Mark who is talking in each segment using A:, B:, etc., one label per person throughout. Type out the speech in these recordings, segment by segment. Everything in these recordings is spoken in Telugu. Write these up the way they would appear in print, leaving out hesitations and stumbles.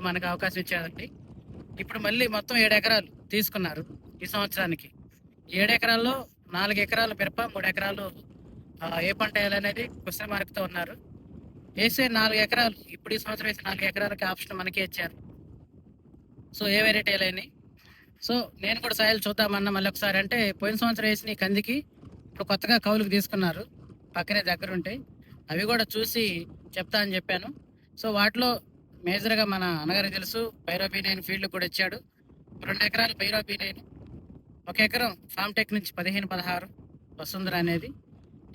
A: మనకు అవకాశం ఇచ్చారండి. ఇప్పుడు మళ్ళీ మొత్తం 7 ఎకరాలు తీసుకున్నారు ఈ సంవత్సరానికి. 7 ఎకరాల్లో 4 ఎకరాలు మిరప, 3 ఎకరాలు ఏ పంట వేయాలనేది క్వశ్చన్ మార్క్తో ఉన్నారు. వేసే 4 ఎకరాలు ఇప్పుడు ఈ సంవత్సరం వేసే 4 ఎకరాలకి ఆప్షన్ మనకే ఇచ్చారు. సో ఏ వెరైటీ వేయాలని. సో నేను కూడా సాయిల్ చూద్దామన్నా మళ్ళీ ఒకసారి. అంటే పోయిన సంవత్సరం వేసిన ఈ కందికి ఇప్పుడు కొత్తగా కౌలుకు తీసుకున్నారు, పక్కనే దగ్గర ఉంటాయి. అవి కూడా చూసి చెప్తా అని చెప్పాను. సో వాటిలో మేజర్గా మన అన్నగారికి తెలుసు పైరోబీ9 ఫీల్డ్ కూడా ఇచ్చాడు. 2 ఎకరాలు పైరోబీ9, 1 ఎకరం ఫామ్ టెక్ నుంచి 15-16 వసుంధర అనేది,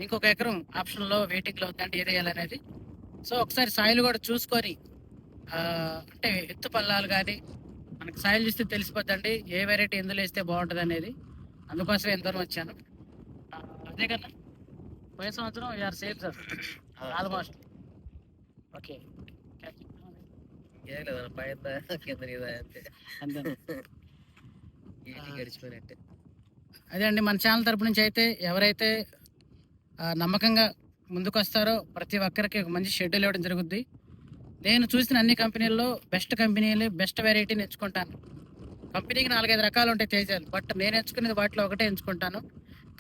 A: ఇంకొక ఎకరం ఆప్షన్లో వెయిటింగ్లో ఉందంటే ఏది వేయాలనేది. సో ఒకసారి సాయిల్ కూడా చూసుకొని అంటే ఎత్తు పల్లాలు కానీ మనకి సాయిల్ చూస్తే తెలిసిపోద్దండి ఏ వెరైటీ ఎందులో వేస్తే బాగుంటుంది అనేది. అందుకోసమే ఎంత దూరం వచ్చాను. అదే కదా పోయిన సంవత్సరం you're safe sir almost. Okay
B: గడిచిపోయినట్టే.
A: అదే అండి, మన ఛానల్ తరపు నుంచి అయితే ఎవరైతే నమ్మకంగా ముందుకు వస్తారో ప్రతి ఒక్కరికి ఒక మంచి షెడ్యూల్ ఇవ్వడం జరుగుద్ది. నేను చూసిన అన్ని కంపెనీల్లో బెస్ట్ కంపెనీలు, బెస్ట్ వెరైటీని ఎంచుకుంటాను. కంపెనీకి 4-5 రకాలు ఉంటాయి తేజాలు, బట్ నేను ఎంచుకునేది వాటిలో ఒకటే ఎంచుకుంటాను.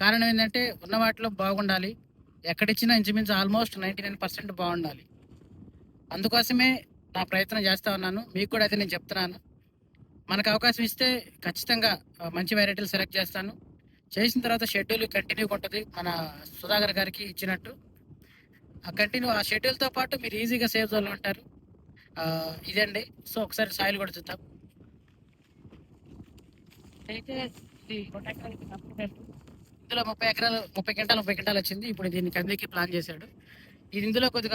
A: కారణం ఏంటంటే ఉన్న వాటిలో బాగుండాలి, ఎక్కడిచ్చినా ఇంచుమించు ఆల్మోస్ట్ 99% బాగుండాలి. అందుకోసమే నా ప్రయత్నం చేస్తూ ఉన్నాను. మీకు కూడా అయితే నేను చెప్తున్నాను, మనకు అవకాశం ఇస్తే ఖచ్చితంగా మంచి వెరైటీలు సెలెక్ట్ చేస్తాను. చేసిన తర్వాత షెడ్యూల్ కంటిన్యూగా ఉంటుంది మన సుధాకర్ గారికి ఇచ్చినట్టు. ఆ షెడ్యూల్తో పాటు మీరు ఈజీగా సేఫ్ జోన్లో ఉంటారు. ఇదండి. సో ఒకసారి సాయిల్ కూడా చూద్దాం. అయితే ఇది 1 ఎకరాలకి ఇందులో 30 క్వింటాలు వచ్చింది. ఇప్పుడు దీన్ని కందికి ప్లాన్ చేశాడు. ఇది ఇందులో కొద్దిగా